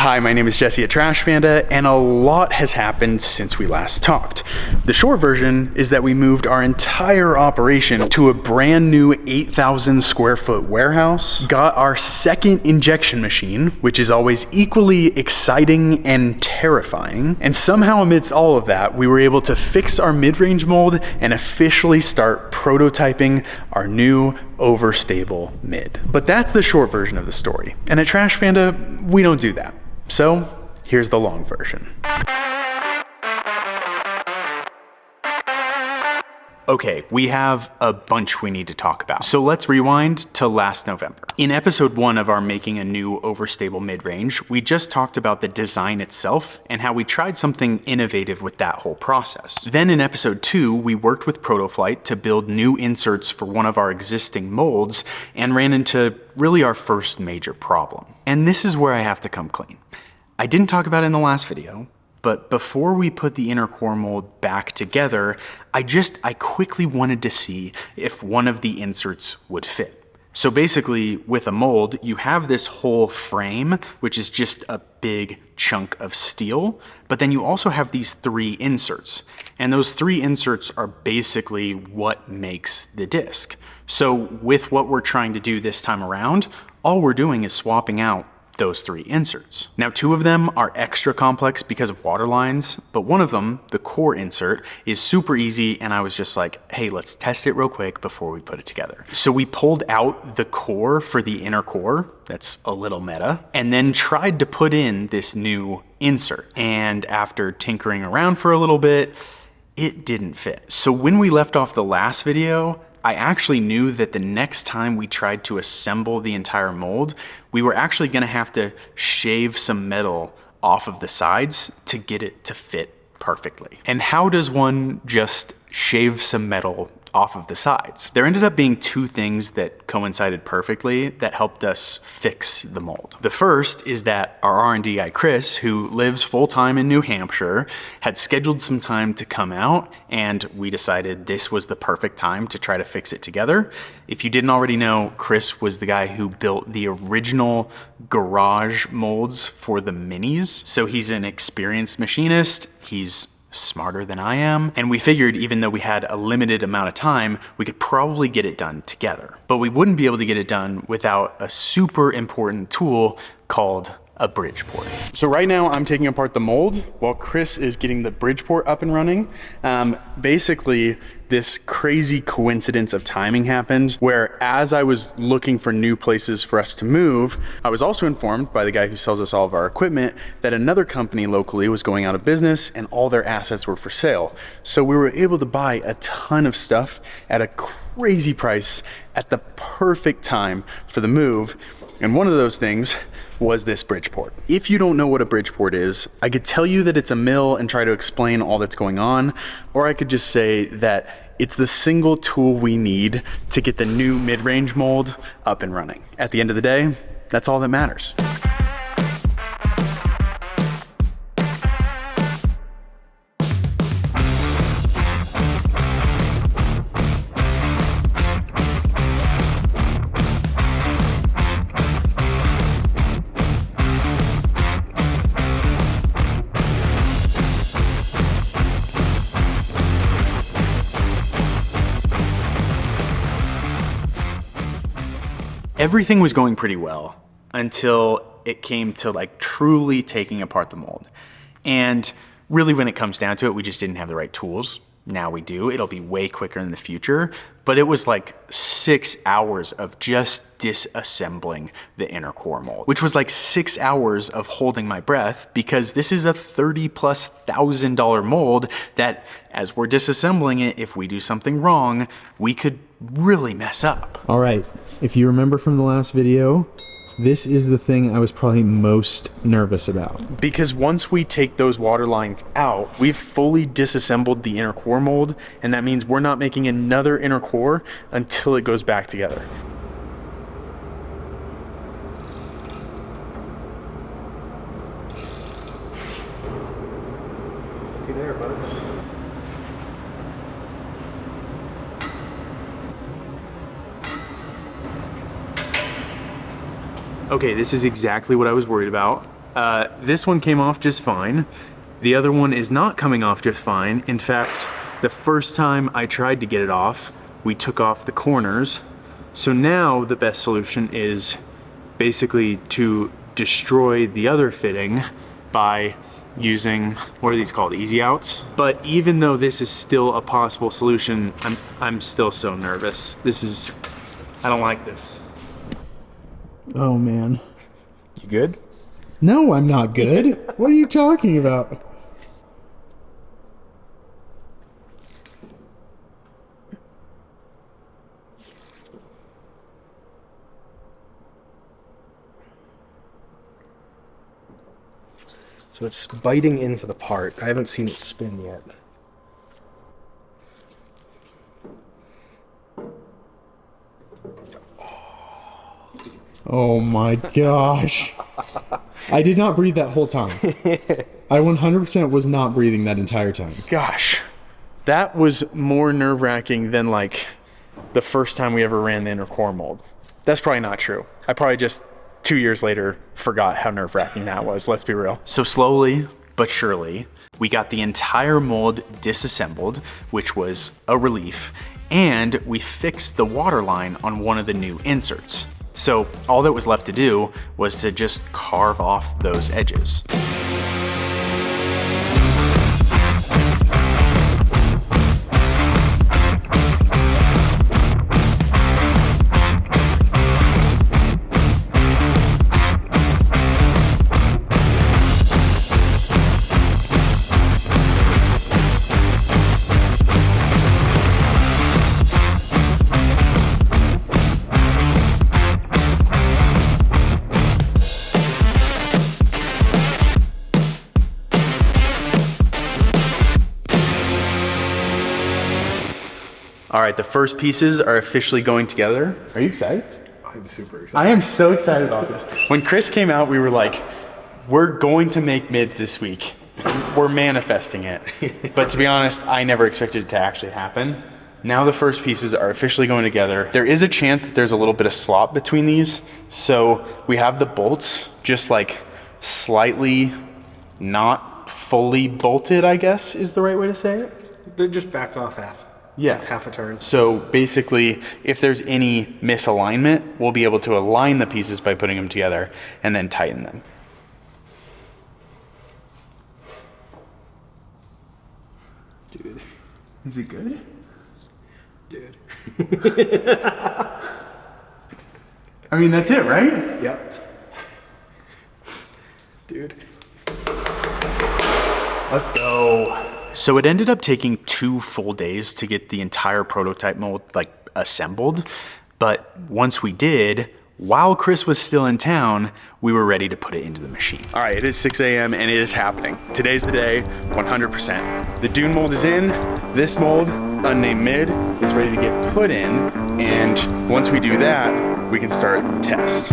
Hi, my name is Jesse at Trash Panda, and a lot has happened since we last talked. The short version is that we moved our entire operation to a brand new 8,000 square foot warehouse, got our second injection machine, which is always equally exciting and terrifying, and somehow amidst all of that, we were able to fix our mid-range mold and officially start prototyping our new Overstable mid. But that's the short version of the story, and at Trash Panda, we don't do that. So here's the long version. Okay, we have a bunch we need to talk about. So let's rewind to last November. In episode 1 of our Making a New Overstable Mid-Range, we just talked about the design itself and how we tried something innovative with that whole process. Then in episode 2, we worked with Protoflight to build new inserts for one of our existing molds and ran into really our first major problem. And this is where I have to come clean. I didn't talk about it in the last video, but before we put the inner core mold back together, I quickly wanted to see if one of the inserts would fit. So basically, with a mold, you have this whole frame, which is just a big chunk of steel, but then you also have these 3 inserts. And those 3 inserts are basically what makes the disc. So with what we're trying to do this time around, all we're doing is swapping out those 3 inserts. Now 2 of them are extra complex because of water lines, but one of them, the core insert, is super easy, and I was just like, hey, let's test it real quick before we put it together. So we pulled out the core for the inner core, that's a little meta, and then tried to put in this new insert. And after tinkering around for a little bit, it didn't fit. So when we left off the last video, I actually knew that the next time we tried to assemble the entire mold, we were actually gonna have to shave some metal off of the sides to get it to fit perfectly. And how does one just shave some metal off of the sides? There ended up being 2 things that coincided perfectly that helped us fix the mold. The first is that our R&D guy, Chris, who lives full-time in New Hampshire, had scheduled some time to come out, and we decided this was the perfect time to try to fix it together. If you didn't already know, Chris was the guy who built the original garage molds for the minis. So he's an experienced machinist. He's smarter than I am, and we figured even though we had a limited amount of time, we could probably get it done together. But we wouldn't be able to get it done without a super important tool called a Bridgeport. So right now I'm taking apart the mold while Chris is getting the Bridgeport up and running. Basically, this crazy coincidence of timing happened where as I was looking for new places for us to move, I was also informed by the guy who sells us all of our equipment that another company locally was going out of business and all their assets were for sale. So we were able to buy a ton of stuff at a crazy price at the perfect time for the move. And one of those things was this Bridgeport. If you don't know what a Bridgeport is, I could tell you that it's a mill and try to explain all that's going on, or I could just say that it's the single tool we need to get the new mid-range mold up and running. At the end of the day, that's all that matters. Everything was going pretty well until it came to like truly taking apart the mold. And really when it comes down to it, we just didn't have the right tools. Now we do. It'll be way quicker in the future. But it was like 6 hours of just disassembling the inner core mold, which was like 6 hours of holding my breath because this is a $30,000+ mold that as we're disassembling it, if we do something wrong, we could really mess up. All right, if you remember from the last video, this is the thing I was probably most nervous about. Because once we take those water lines out, we've fully disassembled the inner core mold, and that means we're not making another inner core until it goes back together. Okay there, buds. Okay, this is exactly what I was worried about. This one came off just fine. The other one is not coming off just fine. In fact, the first time I tried to get it off, we took off the corners. So now the best solution is basically to destroy the other fitting by using, what are these called, easy outs? But even though this is still a possible solution, I'm still so nervous. I don't like this. Oh man. You good? No, I'm not good. What are you talking about? So it's biting into the part. I haven't seen it spin yet. Oh my gosh. I did not breathe that whole time. I 100% was not breathing that entire time. Gosh, that was more nerve-wracking than like the first time we ever ran the inner core mold. That's probably not true. I probably just 2 years later forgot how nerve-wracking that was, let's be real. So slowly but surely, we got the entire mold disassembled, which was a relief, and we fixed the water line on one of the new inserts. So all that was left to do was to just carve off those edges. All right, the first pieces are officially going together. Are you excited? I'm super excited. I am so excited about this. When Chris came out, we were like, we're going to make mids this week. We're manifesting it. But to be honest, I never expected it to actually happen. Now the first pieces are officially going together. There is a chance that there's a little bit of slop between these. So we have the bolts just like slightly not fully bolted, I guess is the right way to say it. They're just backed off half. Yeah. It's half a turn. So basically, if there's any misalignment, we'll be able to align the pieces by putting them together and then tighten them. Dude. Is it good? Dude. I mean, that's it, right? Yep. Dude. Let's go. So it ended up taking 2 full days to get the entire prototype mold like assembled. But once we did, while Chris was still in town, we were ready to put it into the machine. All right, it is 6 a.m. and it is happening. Today's the day, 100%. The dune mold is in. This mold, unnamed mid, is ready to get put in. And once we do that, we can start the test.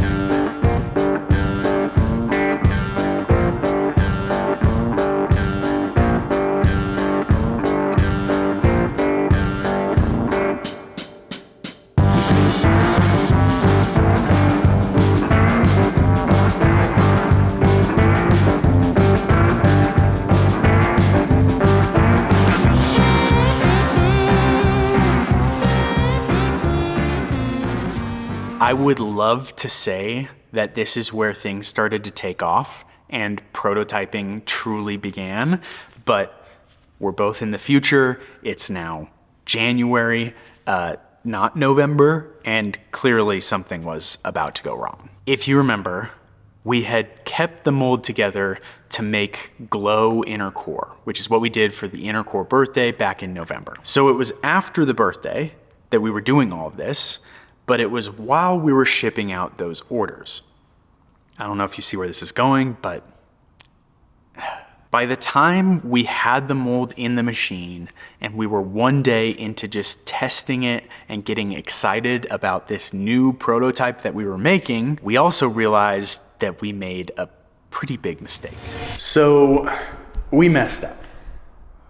I would love to say that this is where things started to take off and prototyping truly began, but we're both in the future. It's now January, not November, and clearly something was about to go wrong. If you remember, we had kept the mold together to make glow inner core, which is what we did for the inner core birthday back in November. So it was after the birthday that we were doing all of this, but it was while we were shipping out those orders. I don't know if you see where this is going, but by the time we had the mold in the machine and we were one day into just testing it and getting excited about this new prototype that we were making, we also realized that we made a pretty big mistake. So we messed up.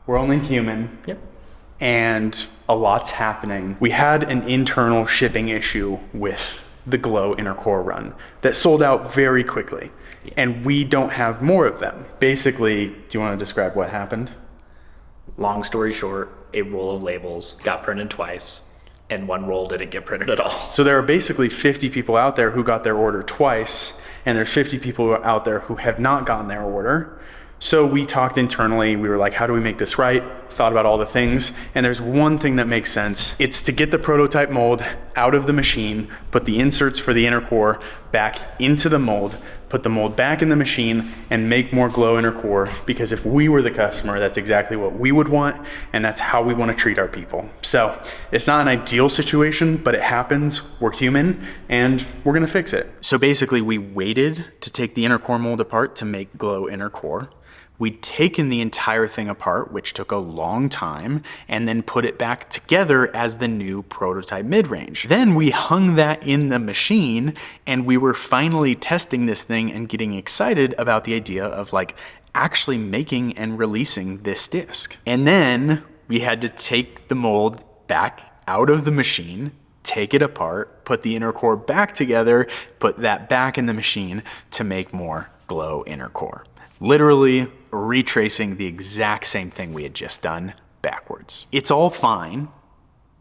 We're only human. Yep. And a lot's happening. We had an internal shipping issue with the glow inner core run that sold out very quickly. And we don't have more of them. Basically, do you want to describe what happened? Long story short, a roll of labels got printed twice, and one roll didn't get printed at all. So there are basically 50 people out there who got their order twice, and there's 50 people out there who have not gotten their order. So we talked internally, we were like, how do we make this right? Thought about all the things, and there's one thing that makes sense. It's to get the prototype mold out of the machine, put the inserts for the inner core back into the mold, put the mold back in the machine, and make more glow inner core, because if we were the customer, that's exactly what we would want, and that's how we want to treat our people. So it's not an ideal situation, but it happens, we're human, and we're gonna fix it. So basically we waited to take the inner core mold apart to make glow inner core. We'd taken the entire thing apart, which took a long time, and then put it back together as the new prototype mid-range. Then we hung that in the machine, and we were finally testing this thing and getting excited about the idea of like actually making and releasing this disc. And then we had to take the mold back out of the machine, take it apart, put the inner core back together, put that back in the machine to make more glow inner core. Literally retracing the exact same thing we had just done backwards. It's all fine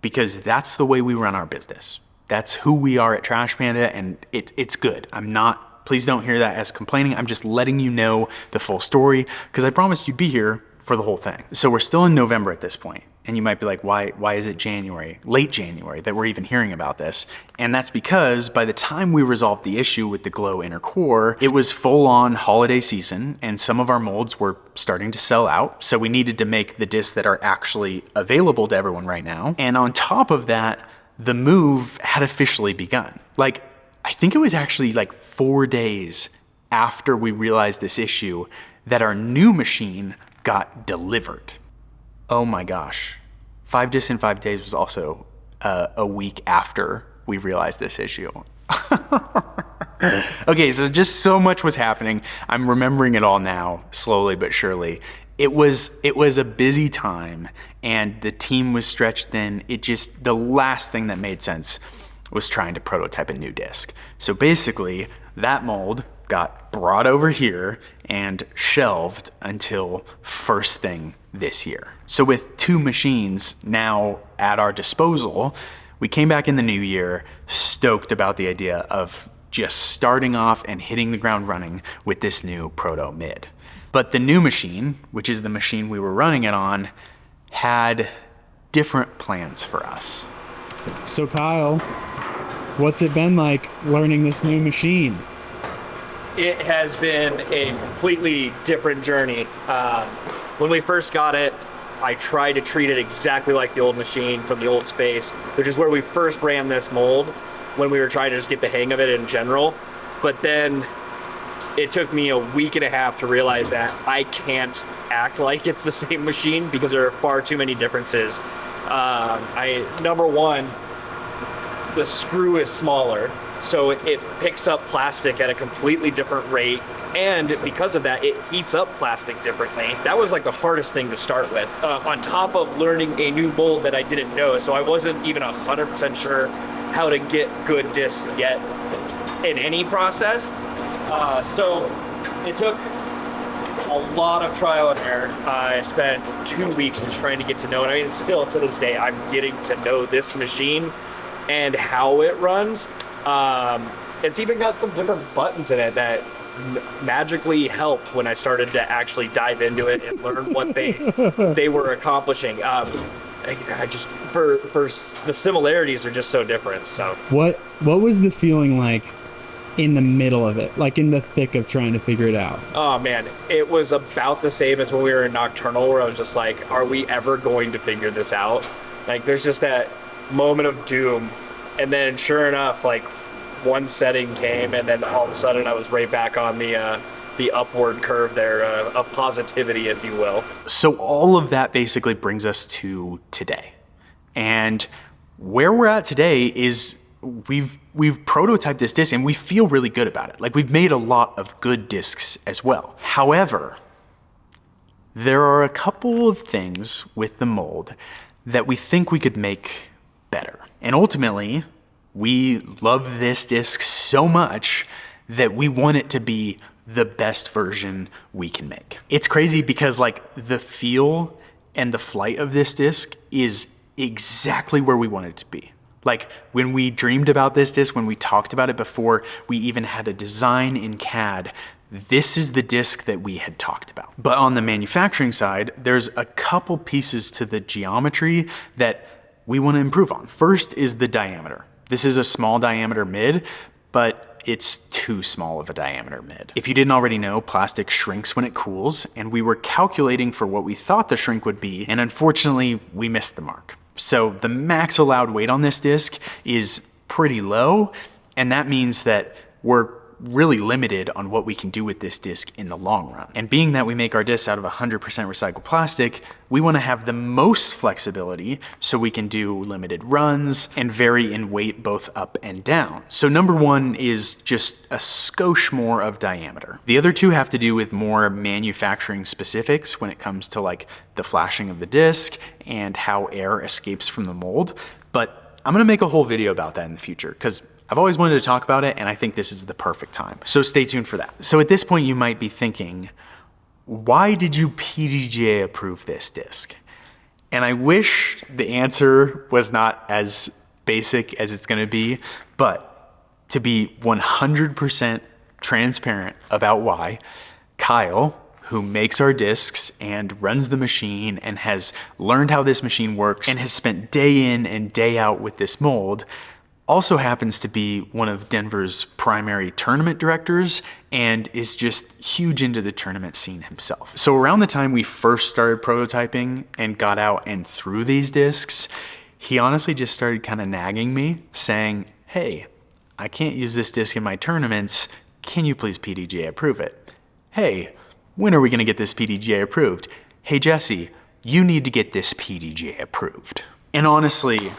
because that's the way we run our business. That's who we are at Trash Panda, and it's good. Please don't hear that as complaining. I'm just letting you know the full story because I promised you'd be here for the whole thing. So we're still in November at this point, and you might be like, why is it January, late January, that we're even hearing about this? And that's because by the time we resolved the issue with the glow inner core, it was full on holiday season, and some of our molds were starting to sell out. So we needed to make the discs that are actually available to everyone right now. And on top of that, the move had officially begun. Like, I think it was actually like 4 days after we realized this issue that our new machine got delivered. Oh my gosh. 5 discs in 5 days was also a week after we realized this issue. Okay, so just so much was happening. I'm remembering it all now, slowly but surely. It was a busy time, and the team was stretched thin. The last thing that made sense was trying to prototype a new disc. So basically, that mold got brought over here and shelved until first thing this year. So with 2 machines now at our disposal, we came back in the new year stoked about the idea of just starting off and hitting the ground running with this new Proto Mid. But the new machine, which is the machine we were running it on, had different plans for us. So Kyle, what's it been like learning this new machine? It has been a completely different journey. When we first got it, I tried to treat it exactly like the old machine from the old space, which is where we first ran this mold when we were trying to just get the hang of it in general. But then it took me a week and a half to realize that I can't act like it's the same machine because there are far too many differences. Number one, the screw is smaller, so it picks up plastic at a completely different rate, and because of that, it heats up plastic differently. That was like the hardest thing to start with, on top of learning a new mold that I didn't know, so I wasn't even 100% sure how to get good discs yet in any process. So it took a lot of trial and error. I spent 2 weeks just trying to get to know it. I mean, still to this day, I'm getting to know this machine and how it runs. It's even got some different buttons in it that magically helped when I started to actually dive into it and learn what they were accomplishing. I just for the similarities are just so different. So What was the feeling like in the middle of it, like in the thick of trying to figure it out? Oh man, it was about the same as when we were in Nocturnal, where I was just like, are we ever going to figure this out? Like, there's just that moment of doom, and then sure enough, like, one setting came, and then all of a sudden I was right back on the upward curve there of positivity, if you will. So all of that basically brings us to today. And where we're at today is we've prototyped this disc and we feel really good about it. Like, we've made a lot of good discs as well. However, there are a couple of things with the mold that we think we could make better. And ultimately, we love this disc so much that we want it to be the best version we can make. It's crazy because like the feel and the flight of this disc is exactly where we want it to be. Like when we dreamed about this disc, when we talked about it before we even had a design in CAD, this is the disc that we had talked about. But on the manufacturing side, there's a couple pieces to the geometry that we want to improve on. First is the diameter. This is a small diameter mid, but it's too small of a diameter mid. If you didn't already know, plastic shrinks when it cools, and we were calculating for what we thought the shrink would be, and unfortunately, we missed the mark. So the max allowed weight on this disc is pretty low, and that means that we're really limited on what we can do with this disc in the long run. And being that we make our discs out of 100% recycled plastic, we want to have the most flexibility so we can do limited runs and vary in weight both up and down. So number one is just a skosh more of diameter. The other two have to do with more manufacturing specifics when it comes to like the flashing of the disc and how air escapes from the mold. But I'm going to make a whole video about that in the future because I've always wanted to talk about it, and I think this is the perfect time. So stay tuned for that. So at this point, you might be thinking, why did you PDGA approve this disc? And I wish the answer was not as basic as it's going to be, but to be 100% transparent about why, Kyle, who makes our discs and runs the machine and has learned how this machine works and has spent day in and day out with this mold, also happens to be one of Denver's primary tournament directors and is just huge into the tournament scene himself. So around the time we first started prototyping and got out and threw these discs, he honestly just started kind of nagging me saying, hey, I can't use this disc in my tournaments. Can you please PDGA approve it? Hey, when are we going to get this PDGA approved? Hey, Jesse, you need to get this PDGA approved. And honestly,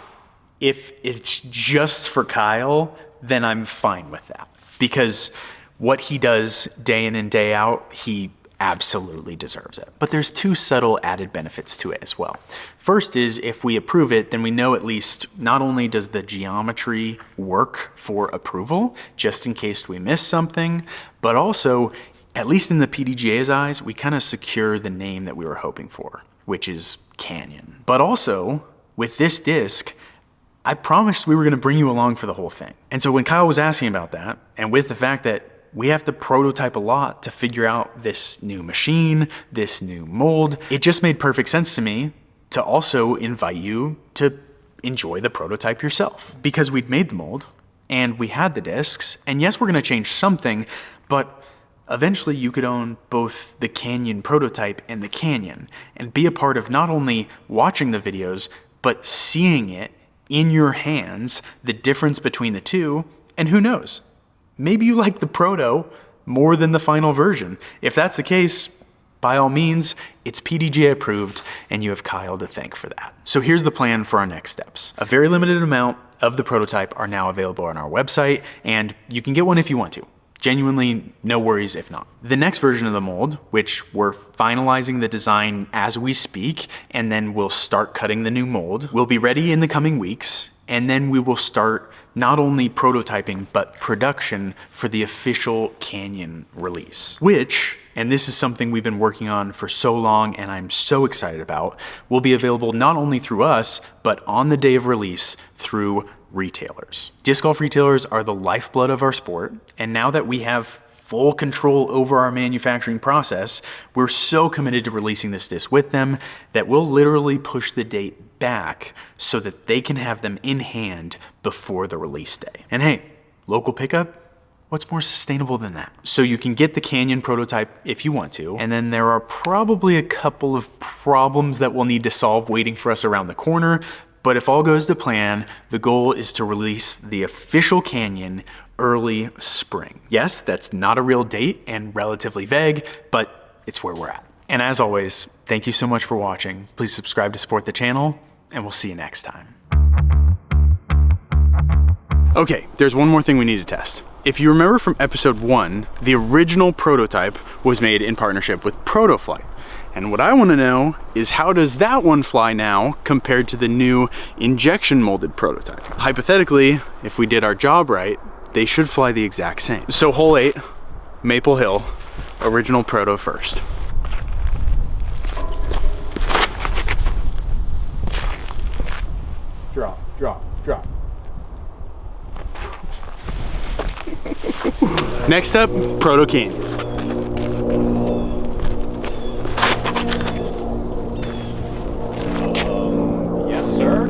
if it's just for Kyle, then I'm fine with that. Because what he does day in and day out, he absolutely deserves it. But there's two subtle added benefits to it as well. First is if we approve it, then we know at least not only does the geometry work for approval, just in case we miss something, but also, at least in the PDGA's eyes, we kind of secure the name that we were hoping for, which is Canyon. But also, with this disc, I promised we were going to bring you along for the whole thing. And so when Kyle was asking about that, and with the fact that we have to prototype a lot to figure out this new machine, this new mold, it just made perfect sense to me to also invite you to enjoy the prototype yourself. Because we'd made the mold, and we had the discs, and yes, we're going to change something, but eventually you could own both the Canyon prototype and the Canyon, and be a part of not only watching the videos, but seeing it in your hands, the difference between the two, and who knows, maybe you like the Proto more than the final version. If that's the case, by all means, it's PDGA approved, and you have Kyle to thank for that. So here's the plan for our next steps. A very limited amount of the prototype are now available on our website, and you can get one if you want to. Genuinely, no worries if not. The next version of the mold, which we're finalizing the design as we speak, and then we'll start cutting the new mold, will be ready in the coming weeks, and then we will start not only prototyping, but production for the official Canyon release, which, and this is something we've been working on for so long and I'm so excited about, will be available not only through us, but on the day of release through retailers. Disc golf retailers are the lifeblood of our sport, and now that we have full control over our manufacturing process, we're so committed to releasing this disc with them that we'll literally push the date back so that they can have them in hand before the release day. And hey, local pickup, what's more sustainable than that? So you can get the Canyon prototype if you want to, and then there are probably a couple of problems that we'll need to solve waiting for us around the corner. But if all goes to plan, the goal is to release the official Canyon early spring. Yes, that's not a real date and relatively vague, but it's where we're at. And as always, thank you so much for watching. Please subscribe to support the channel, and we'll see you next time. Okay, there's one more thing we need to test. If you remember from episode 1, the original prototype was made in partnership with Proto Flight. And what I want to know is, how does that one fly now compared to the new injection molded prototype? Hypothetically, if we did our job right, they should fly the exact same. So hole 8, Maple Hill, original Proto first. Drop, drop, drop. Next up, Proto Canyon. Yes, sir.